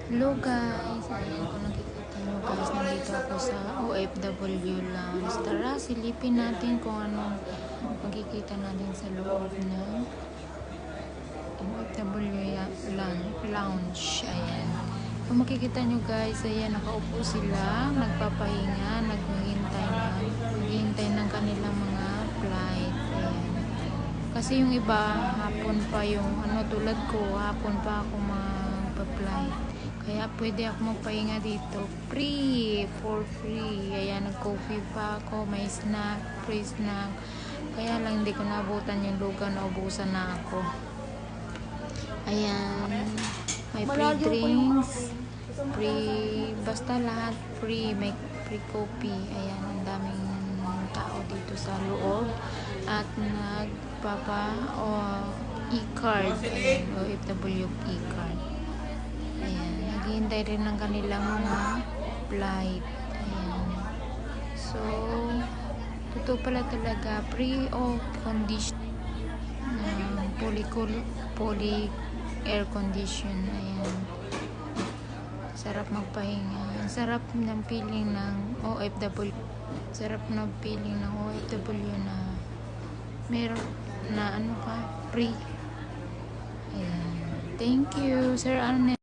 Hello guys, ayan kung nakikita nyo guys, nandito ako sa OFW Lounge. Tara, silipin natin kung anong makikita natin sa loob ng OFW Lounge. Ayan. Kung makikita nyo guys, ayan, nakaupo sila, nagpapahinga, naghihintay ng kanilang mga flight. Ayan. Kasi yung iba, hapon pa yung, tulad ko, hapon pa ako magpa-flight. Kaya pwede ako magpahinga dito. For free. Ayan, nag-coffee pa ako, may snack, free snack. Kaya lang hindi ko nabutan yung lugar, naubusan na ako. Ayan, may free drinks, basta lahat free, may free coffee. Ayan, ang daming tao dito sa loob at e-card, ayan, OFW e-card. Ayan, naghihintay rin ng kanilang mga flight. Ayan, so totoo pala talaga, free of condition, poly air condition. Ayan, sarap magpahinga. Ang sarap ng feeling ng OFW. Sarap ng feeling ng OFW na meron na free. Ayan. Thank you, Sir Arnel.